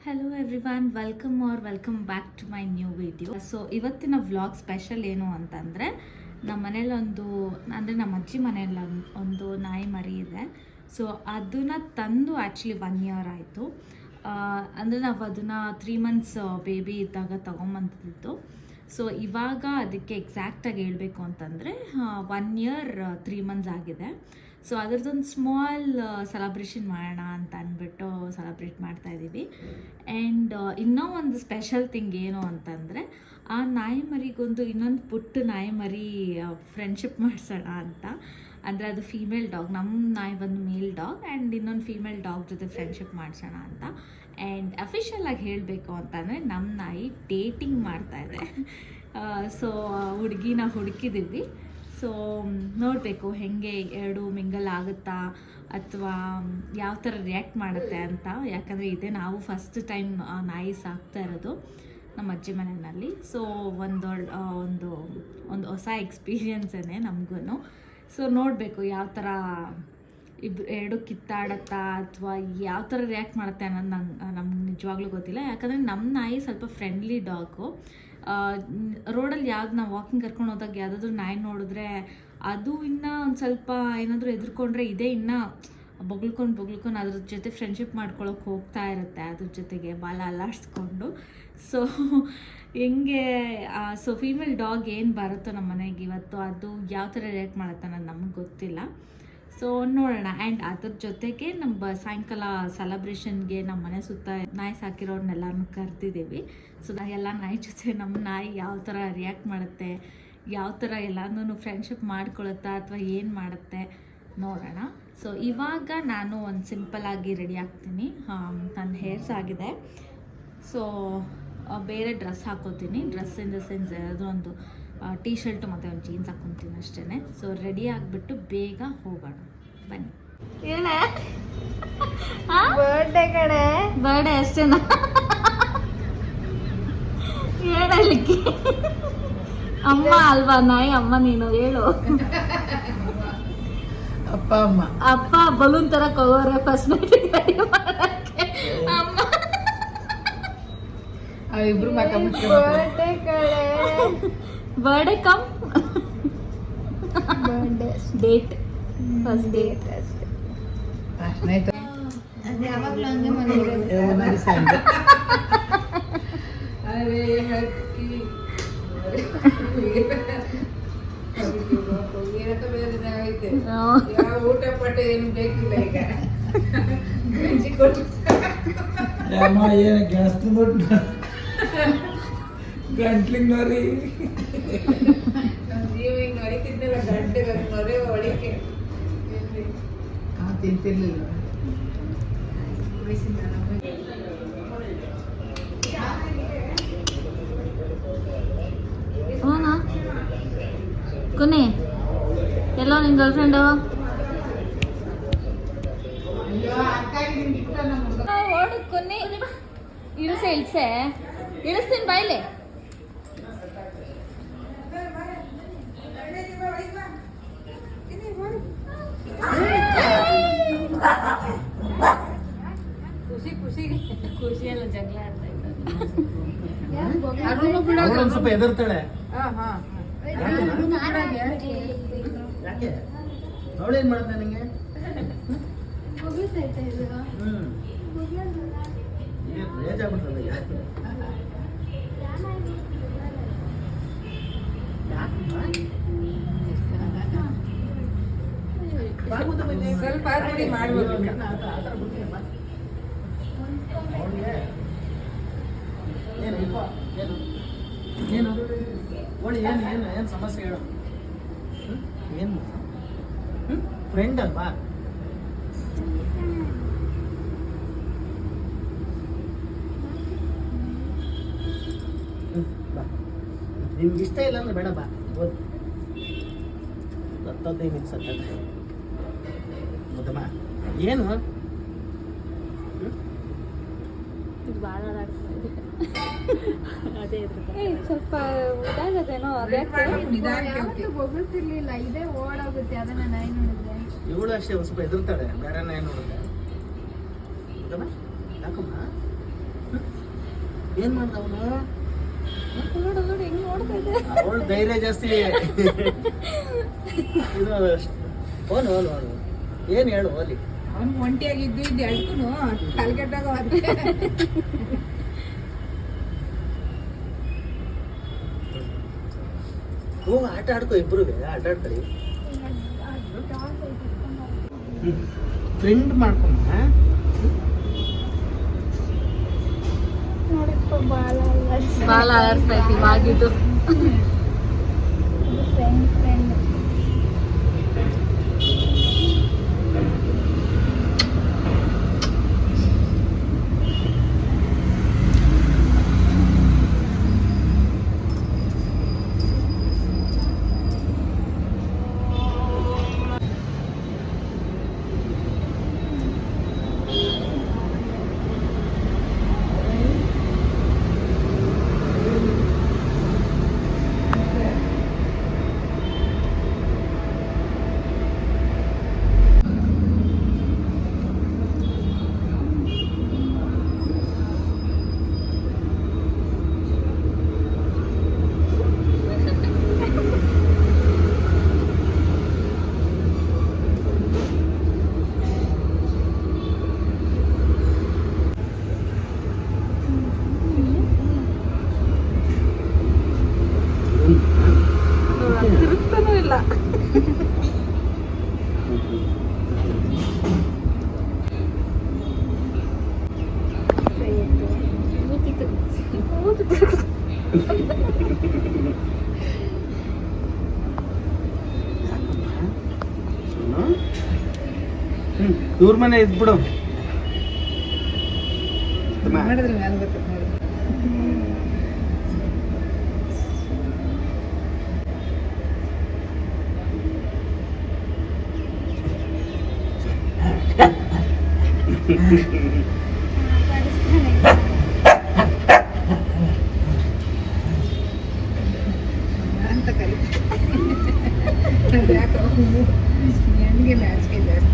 Hello everyone, welcome back to my new video. So ಇವತ್ತಿನ vlog special ಏನು ಅಂತಂದರೆ, ನಮ್ಮ ಮನೇಲಿ ನಮ್ಮ ಅಜ್ಜಿ ಮನೆಯಲ್ಲಿ ಒಂದು ನಾಯಿ ಮರಿ ಇದೆ. ಸೊ ಅದನ್ನು ತಂದು ಆ್ಯಕ್ಚುಲಿ 1 year ಆಯಿತು. ಅಂದರೆ ನಾವು ಅದನ್ನು 3 months ಬೇಬಿ ಇದ್ದಾಗ ತೊಗೊಂಬಂದಿದ್ದು. ಸೊ ಇವಾಗ ಅದಕ್ಕೆ ಎಕ್ಸಾಕ್ಟಾಗಿ ಹೇಳಬೇಕು ಅಂತಂದರೆ 1 year 3 months ಆಗಿದೆ. ಸೊ ಅದರದ್ದೊಂದು ಸ್ಮಾಲ್ ಸೆಲೆಬ್ರೇಷನ್ ಮಾಡೋಣ ಅಂತ ಅಂದ್ಬಿಟ್ಟು ಸೆಲೆಬ್ರೇಟ್ ಮಾಡ್ತಾಯಿದ್ದೀವಿ. ಆ್ಯಂಡ್ ಇನ್ನೂ ಒಂದು ಸ್ಪೆಷಲ್ ಥಿಂಗ್ ಏನು ಅಂತಂದರೆ, ಆ ನಾಯಿ ಮರಿಗೊಂದು ಇನ್ನೊಂದು ಪುಟ್ಟ ನಾಯಿ ಮರಿ ಫ್ರೆಂಡ್ಶಿಪ್ ಮಾಡಿಸೋಣ ಅಂತ. ಅಂದರೆ ಅದು ಫೀಮೇಲ್ ಡಾಗ್, ನಮ್ಮ ನಾಯಿ ಬಂದು ಮೇಲ್ ಡಾಗ್, ಆ್ಯಂಡ್ ಇನ್ನೊಂದು ಫೀಮೇಲ್ ಡಾಗ್ ಜೊತೆ ಫ್ರೆಂಡ್ಶಿಪ್ ಮಾಡಿಸೋಣ ಅಂತ. ಆ್ಯಂಡ್ ಅಫಿಷಿಯಲಾಗಿ ಹೇಳಬೇಕು ಅಂತಂದರೆ ನಮ್ಮ ನಾಯಿ ಡೇಟಿಂಗ್ ಮಾಡ್ತಾಯಿದೆ. ಸೊ ಹುಡುಗಿನ ಹುಡುಕಿದ್ದೀವಿ. ಸೊ ನೋಡಬೇಕು ಹೆಂಗೆ ಎರಡು ಮಿಂಗಲ್ ಆಗುತ್ತಾ ಅಥವಾ ಯಾವ ಥರ ರಿಯಾಕ್ಟ್ ಮಾಡುತ್ತೆ ಅಂತ. ಯಾಕಂದರೆ ಇದೇ ನಾವು ಫಸ್ಟ್ ಟೈಮ್ ನಾಯಿ ಸಾಕ್ತಾ ಇರೋದು ನಮ್ಮ ಅಜ್ಜಿ ಮನೆಯಲ್ಲಿ. ಸೊ ಒಂದು ಹೊಸ ಎಕ್ಸ್ಪೀರಿಯನ್ಸೇ ನಮಗೂ. ಸೊ ನೋಡಬೇಕು ಯಾವ ಥರ ಎರಡು ಕಿತ್ತಾಡತ್ತಾ ಅಥವಾ ಯಾವ ಥರ ರಿಯಾಕ್ಟ್ ಮಾಡುತ್ತೆ ಅನ್ನೋದು ನಮ್ಗೆ ನಿಜವಾಗ್ಲೂ ಗೊತ್ತಿಲ್ಲ. ಯಾಕಂದರೆ ನಮ್ಮ ನಾಯಿ ಸ್ವಲ್ಪ ಫ್ರೆಂಡ್ಲಿ ಡಾಗು. ರೋಡಲ್ಲಿ ಯಾವ್ದು ನಾವು ವಾಕಿಂಗ್ ಕರ್ಕೊಂಡು ಹೋದಾಗ ಯಾವುದಾದ್ರೂ ನಾಯಿ ನೋಡಿದ್ರೆ ಅದು ಇನ್ನೂ ಒಂದು ಸ್ವಲ್ಪ ಏನಾದರೂ ಎದುರ್ಕೊಂಡ್ರೆ ಇದೇ ಇನ್ನೂ ಬೊಗಳ್ಕೊಂಡು ಅದ್ರ ಜೊತೆ ಫ್ರೆಂಡ್ಶಿಪ್ ಮಾಡ್ಕೊಳ್ಳೋಕೆ ಹೋಗ್ತಾ ಇರುತ್ತೆ, ಅದ್ರ ಜೊತೆಗೆ ಬಾಲ ಅಲ್ಲಾಡಿಸ್ಕೊಂಡು. ಸೊ ಹೆಂಗೆ ಫೀಮೇಲ್ ಡಾಗ್ ಏನು ಬರುತ್ತೋ ನಮ್ಮ ಮನೆಗೆ ಇವತ್ತು, ಅದು ಯಾವ ಥರ ರಿಯಾಕ್ಟ್ ಮಾಡುತ್ತೆ ಅನ್ನೋದು ನಮ್ಗೆ ಗೊತ್ತಿಲ್ಲ. ಸೊ ನೋಡೋಣ. ಆ್ಯಂಡ್ ಅದ್ರ ಜೊತೆಗೆ ನಮ್ಮ ಸಾಯಂಕಾಲ ಸೆಲೆಬ್ರೇಷನ್ಗೆ ನಮ್ಮ ಮನೆ ಸುತ್ತ ನಾಯಿ ಸಾಕಿರೋರ್ನೆಲ್ಲನೂ ಕರೆದಿದ್ದೀವಿ. ಸೊ ಎಲ್ಲ ನಾಯಿ ಜೊತೆ ನಮ್ಮ ನಾಯಿ ಯಾವ ಥರ ರಿಯಾಕ್ಟ್ ಮಾಡುತ್ತೆ, ಯಾವ ಥರ ಎಲ್ಲನೂ ಫ್ರೆಂಡ್ಶಿಪ್ ಮಾಡ್ಕೊಳುತ್ತಾ ಅಥವಾ ಏನು ಮಾಡುತ್ತೆ ನೋಡೋಣ. ಸೊ ಇವಾಗ ನಾನು ಒಂದು ಸಿಂಪಲ್ಲಾಗಿ ರೆಡಿ ಆಗ್ತೀನಿ. ನನ್ನ ಹೇರ್ಸ್ ಆಗಿದೆ. ಸೊ ಬೇರೆ ಡ್ರೆಸ್ ಹಾಕೋತೀನಿ. ಡ್ರೆಸ್ ಇನ್ ದ ಸೆನ್ಸ್ ಯಾವುದೋ ಒಂದು ಟೀ ಶರ್ಟು ಮತ್ತು ಒಂದು ಜೀನ್ಸ್ ಹಾಕೊತೀನಿ ಅಷ್ಟೇ. ಸೊ ರೆಡಿ ಆಗಿಬಿಟ್ಟು ಬೇಗ ಹೋಗೋಣ, ಬನ್ನಿ. ಬರ್ಡೇ ಕಡೆ ಬರ್ಡೇ ಅಷ್ಟೇನಾ ಹೇಳಲಿಕ್ಕೆ? ಅಮ್ಮ ಅಲ್ವಾ ನಾಯಿ? ಅಮ್ಮ ನೀನು ಹೇಳು. ಅಪ್ಪ ಬಲೂನ್ ತರ ಕವರ್ ಫಸ್ಟ್ ನೈಟ್ ರೆಡಿ ಮಾಡಕ್ಕೆ. ಅಮ್ಮ ಇಬ್ರು ಬರ್ಡೇ ಕಡೆ birthday come birthday date first date ಅಷ್ಟೇ. ಯಾವಾಗಲೂ ಹಂಗೆ ಮನೆಗೆ ಊಟ ಪಟ್ಟ ಏನು ಬೇಕಿಲ್ಲ. ಈಗ ಗಂಟ್ಲಿಂಗ್ ನೋರಿ ಜೀವ ಹಿಂಗೆ ಹೊಡಿತಿದ್ನಲ್ಲ, ಗಂಟೆ ನೊರೆ ಹೊಡಿಕೆ ತಿಂತಿರ್ಲಿಲ್ಲ. ಹೋನಾ ಕೊನೆ ಎಲ್ಲೋ ನಿನ್ನ ಗರ್ಲ್ ಫ್ರೆಂಡು ಓಡು ಕೊನೆ ಇಳಿಸ್ತೀನಿ ಬಾಯ್ಲೆ. ಖುಷಿಯಲ್ಲ ಜಗಳ ಆಡ್ತಾ ಇದ್ದಾರೆ. ಸ್ವಲ್ಪ ಎದುರ್ತಾಳೆ. ಯಾಕೆ ಅವಳೇನ್ ಮಾಡ್ತಾ ನಿಂಗೆ? ರೇಜ್ ಆಗ್ಬಿಡ್ತದೆ. ಸ್ವಲ್ಪ ಮಾಡ್ಬೋದು. ಏನು ಓಳಿ ಏನು ಸಮಸ್ಯೆ ಹೇಳು. ಏನು ಫ್ರೆಂಡ್ ಅಲ್ವಾ? ಬಾ, ನಿಮ್ಗೆ ಇಷ್ಟ ಇಲ್ಲ ಅಂದ್ರೆ ಬೇಡ, ಬಾ. 15 ನಿಮಿಷ ಗೊತ್ತಮ್ಮ. ಏನು ಸ್ವಲ್ಪ ಇದಾಗದೇನೋ ಬೊಗಳ್ತಿರ್ಲಿಲ್ಲ, ಇದೇ ಓಡಾಗುತ್ತೆ. ಅದನ್ನ ನಾಯಿ ನೋಡಿದ್ರೆ ಇವಳು ಅಷ್ಟೇ ಸ್ವಲ್ಪ ಎದುರ್ತಾಳೆ, ಬೇರೆ ನಾಯಿ ನೋಡಿದ್ರೆ. ಯಾಕಮ್ಮ? ಏನ್ ಮಾಡ್ದವನು? ನೋಡು ನೋಡು ಹೆಂಗ್ ನೋಡ್ತಾ ಇದೆ. ಅವಳು ಧೈರ್ಯ ಜಾಸ್ತಿ. ಇದು ಓನು ಓನು ಓನು ಏನ್ ಹೇಳು ಓಲಿ. ಅವ್ನು ಒಂಟಿಯಾಗಿ ಇದ್ದು ಎಳ್ಕುನು ಕಾಲ್ಗೆಟ್ಟಾಗ ಹೋಗ ಆಟ ಆಡ್ಕೊ, ಇಬ್ರು ಆಟ ಆಡ್ಕೊಳ್ಳಿ. ಫ್ರೆಂಡ್ ಮಾಡ್ಕೊಂಡ ನೋಡಪ್ಪ ಬಾಲ ಆಡ್ತೈತಿ ಇವಾಗಿದ್ದು. ಫ್ರೆಂಡ್ ಫ್ರೆಂಡ್ ತಿರುಗ್ತಾನೂ ಇಲ್ಲ. ಇವ್ರ ಮನೆ ಇದ್ಬಿಡು. ಮಾಡಿದ್ರೆ ಮ್ಯಾಲ ಬರ್ತದೆ ನೋಡಿ. ಅಂತ ಕಲಿ ಯಾಕೋ ನನಗೆ ನಾಚಿಕೆ ಜಾಸ್ತಿ.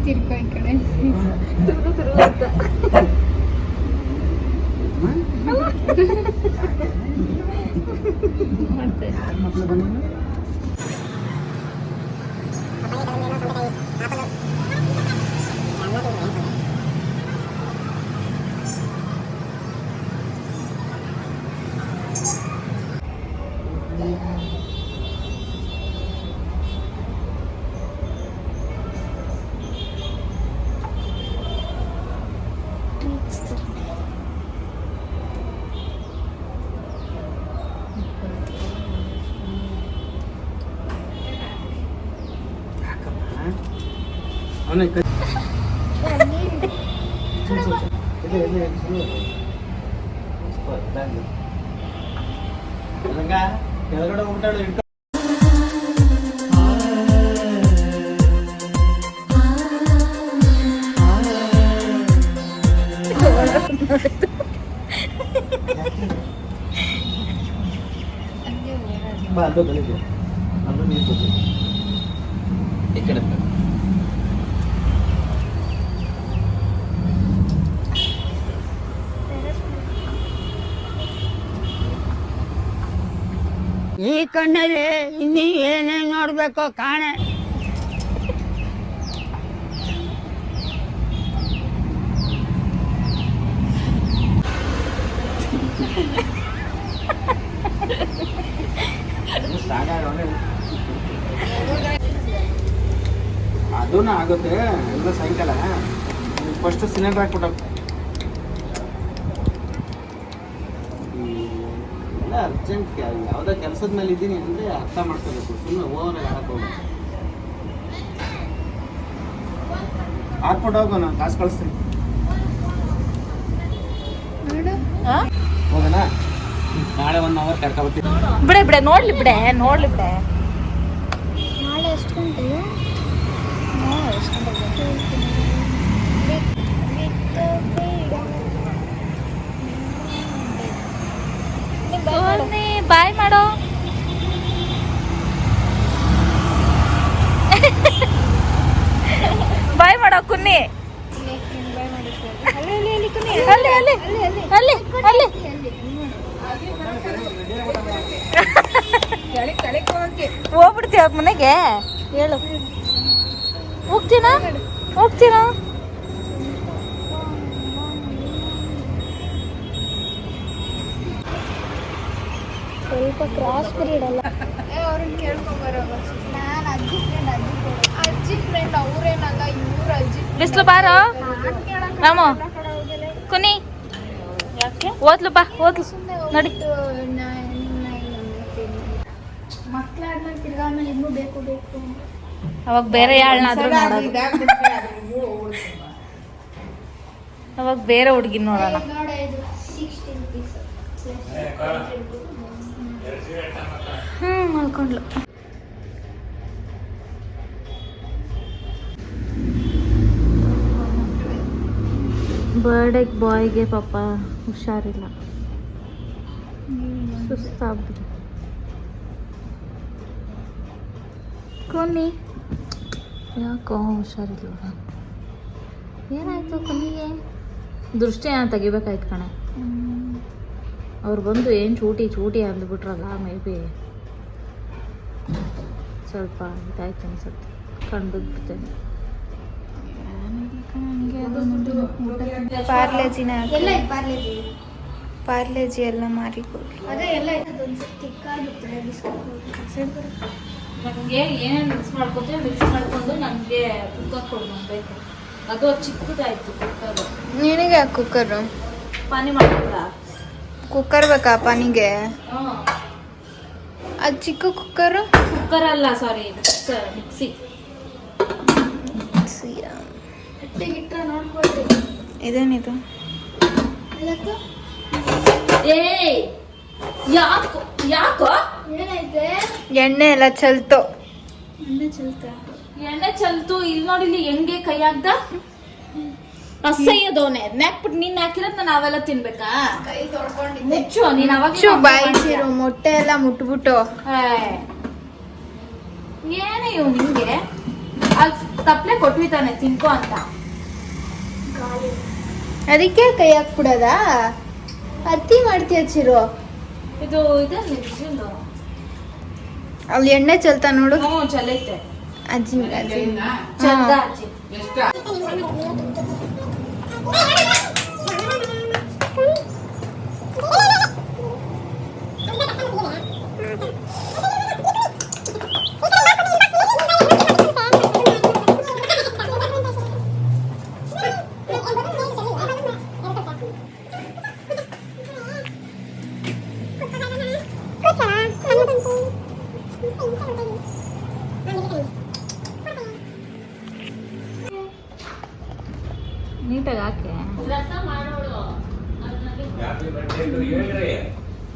ತಿರ್ಕೊ ಈ ಕಡೆ. ಯಾರ ಮಕ್ಳು ಬಂದ ಅವನೇ ಕೆಳಗಡೆ ಹೋಗ್ಬಿಟ್ಟಾಳು ಇಟ್ಟ. ಬಾ ಅದು ಗಲೀಜು ಅದು ನೀರು ಕೊಟ್ಟು ಈ ಕಡೆ ಈ ಕಣ್ಣಲ್ಲಿ ಇನ್ನೀ ಏನೇನು ನೋಡ್ಬೇಕೋ ಕಾಣೆ. ಅದೂ ಆಗುತ್ತೆ ಎಲ್ಲ ಸಾಯಂಕಾಲ. ಫಸ್ಟ್ ಸಿಲಿಂಡರ್ ಹಾಕ್ಬಿಟ್ಟು ಎಲ್ಲ ಅರ್ಜೆಂಟ್ ಯಾವುದೋ ಕೆಲಸದ ಮೇಲೆ ಇದ್ದೀನಿ ಅಂದರೆ ಅರ್ಥ ಮಾಡ್ಕೋಬೇಕು. ಸುಮ್ಮನೆ ಓವರಾಗಿ ಹಾಕೋಬೇಕು. ಹಾಕ್ಬಿಟ್ಟು ಹೋಗೋ, ನಾನು ಕಾಸು ಕಳಿಸ್ತೀನಿ. ಹೋಗೋಣ, ನಾಳೆ 1 ಅವರ್ ಕರ್ಕೊಬರ್ತೀನಿ. ಬಿಡೆ ನೋಡ್ಲಿ ಬಿಡೆ. ನಾಳೆ ಎಷ್ಟು ಗಂಟೆಗೆ? ಎಷ್ಟು ಗಂಟೆಗೆ? ಬಾಯ್ ಮಾಡೋ. ಬಾಯ್ ಮಾಡೋ ಕುನ್ನಿ. ಅಲ್ಲಿ ಅಲ್ಲಿ ಅಲ್ಲಿ ಅಲ್ಲಿ ಅಲ್ಲಿ ಹೋಗ್ಬಿಡ್ತೀಯ ಮನೆಗೆ? ಹೇಳು. ಹೋಗ್ತೀನಾ? ಸ್ವಲ್ಪ ಕ್ರಾಸ್ ಪೀರಿಯಡ್ ಅಲ್ಲ. ಅವ್ರನ್ನ ಕೇಳ್ಕೊಂಬರೋ. ನಾನು ಅಜ್ಜಿ ಫ್ರೆಂಡ್ ಅವ್ರೇನಲ್ಲ, ಇವ್ರ ಅಜ್ಜಿ. ಬಿಸ್ಲು ಬಾರೋ ರಾಮು. ಕುನಿ ಓದ್ಲು ಬಾ, ಓದ್ಲು ನಡಿ. ಮಕ್ಳಾದ್ಮೇಲೆ ತಿರ್ಗಾ ಆಮೇಲೆ ಇನ್ನೂ ಬೇಕು ಅವಾಗ ಬೇರೆ ಯಾಳನ್ನಾದ್ರೂ ನೋಡೋದು. ಅವಾಗ ಬೇರೆ ಹುಡುಗಿನ ನೋಡೋಣ. ನೋಡ ಇದು 60 rupees ಮಲ್ಕೊಂಡ್ಲು. ಬರ್ಡೇಗೆ ಬಾಯ್ಗೆ ಪಾಪ ಹುಷಾರಿಲ್ಲ, ಸುಸ್ತಾಗ್ಬಿಟ್ಟು. ಕೊನ್ನಿ ಯಾಕೋ ಹುಷಾರಿಲ್ಲ. ಏನಾಯ್ತು ಕೊನ್ನಿಗೆ? ದೃಷ್ಟಿ ಏನು ತೆಗಿಬೇಕಾಯ್ತು ಕಣೆ. ಅವ್ರು ಬಂದು ಏನು ಚೂಟಿ ಅಂದ್ಬಿಟ್ರಲ್ಲ, ಮೇ ಬಿ ಸ್ವಲ್ಪ ಇದಾಯ್ತು ಅನ್ಸುತ್ತೆ, ಕಣ್ಣು ಬಿಡ್ತೇನೆ. ಪಾರ್ಲೆಜಿನ ಎಲ್ಲ ಪಾರ್ಲೆಜಿ ಎಲ್ಲ ಮಾರಿ ಅದೇ ಎಲ್ಲ ಇದೊಂದು ತಿಕ್ಕಾಗಿತ್ತು ಬಿಸ್ಕೆಟ್. ನನಗೆ ಏನೇನು ಮಿಕ್ಸ್ ಮಾಡ್ಕೊತೀವಿ ಮಿಕ್ಸ್ ಮಾಡ್ಕೊಂಡು ನನಗೆ ಕುಕ್ಕರ್ ಕೊಡು ಬೇಕು. ಅದು ಚಿಕ್ಕದಾಯ್ತು ಕುಕ್ಕರ್. ನಿನಗೆ ಯಾಕೆ ಕುಕ್ಕರು? ಪಾನಿ ಮಾಡ್ಬೋದ? ಕುಕ್ಕರ್ ಬೇಕಾ ಪಾನಿಗೆ? ಹಾಂ, ಅದು ಚಿಕ್ಕ ಕುಕ್ಕರು. ಕುಕ್ಕರ್ ಅಲ್ಲ, ಸಾರಿ ಮಿಕ್ಸಿ. ಇಟ್ಟ ನೋಡ್ಕೊಳ್ರಿ. ಇದೇನಿದು? ಏಯ್ ಯಾಕೋ ಯಾಕೋ ಏನೈತೆ? ಎಣ್ಣೆ ಎಲ್ಲ ಚಲ್ತು. ಎಣ್ಣೆ ಚಲ್ತು. ಇಲ್ಲಿ ನೋಡಿಲಿ ಹೆಂಗೆ ಕೈ ಹಾಕ್ದ. ಅಸಹ್ಯದವನೆ ನೆಕ್ಬಿಟ್ಟು ನೀನ್ ಹಾಕಿರೋದ್ ನಾವೆಲ್ಲ ತಿನ್ಬೇಕಾ? ಕೈ ತೊಳ್ಕೊಂಡಿದ್ದೆ. ಮುಚ್ಚು ನೀನ್ ಮುಚ್ಚು ಅವಾಗ ಬಾಯಿಸಿರು, ಮೊಟ್ಟೆ ಎಲ್ಲ ಮುಟ್ಬಿಟ್ಟು. ಏನೇ ಇವ್ ನಿಂಗೆ ಅಲ್ಲಿ ತಪ್ಲೆ ಕೊಟ್ವಿ ತಾನೆ ತಿನ್ಕೋ ಅಂತ. ಅದಕ್ಕೆ ಕೈ ಹಾಕ್ಬಿಡದ? ಅತ್ತಿ ಮಾಡ್ತೀಯ ಚಿರು. ಇದು ಇದಲ್ಲಿ ಬಿಸಿಲು. ಅಲ್ಲಿ ಎಣ್ಣೆ ಚಲ್ತಾ ನೋಡು. ಹ್ಞೂ ಚಲೈತೆ. ಅಜ್ಜಿ ಚಂದ ಅಜ್ಜಿ. ನೀಟಾಗಿ ಹಾಕಿ.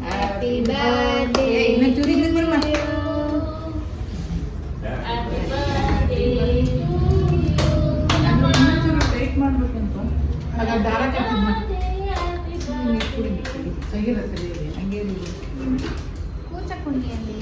ಹ್ಯಾಪಿ ಬರ್ತ್ಡೇ ಇನ್ನು ಚೂರಿ ನಿಂತ್ಕೊಳ್ಳಿ ಮಾ. ಇನ್ನೊಂಚೂರು ಟೈಟ್ ಮಾಡ್ಬೇಕಂತ ಆಗ ದಾರ ಕಟ್ಟಿದ್ನ ತೆಗಿಲ್ಲ ಸರಿ ಹಂಗೆ ಕೂಚ ಕುಂಡಿಯಲ್ಲಿ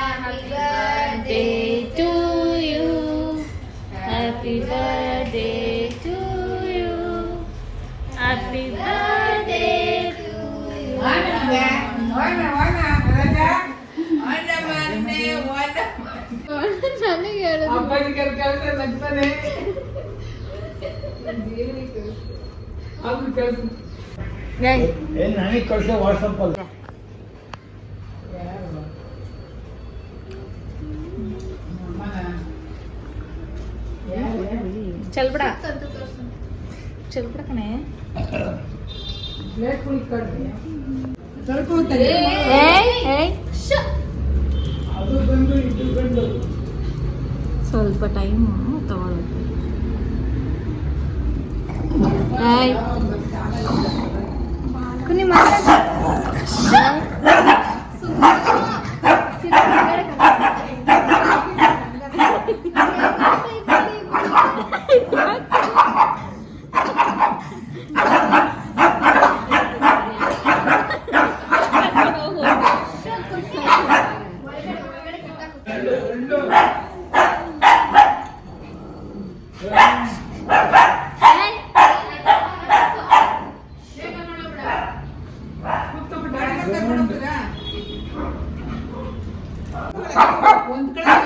Happy birthday to you. Happy birthday to you. Happy birthday to you. ನನಗೆ ಹೇಳೋದು ಅಪ್ಪಾಜಿ ಕೆಲಸ ನಗ್ತಾನೆ. ಅವ್ರು ಕೆಲಸ ನನಗೆ ಕಳಿಸೋ ವಾಟ್ಸಪ್ ಅಲ್ಲಿ ಚಲ್ಬಿಡ ಕಣೆ. ಪ್ಲೇಟ್ ಕುಳಿತ್ಕೊಳ್ರಿ ಸ್ವಲ್ಪ ಹೊತ್ತಲ್ಲಿ ಅದು ಬಂದು ಇದು ಬಂದು ಸ್ವಲ್ಪ ಟೈಮ್ ತಗೊಳುತ್ತೆ. ಕುನಿ ಮಾತಾಡ ಒಂದ್ ಕಡೆ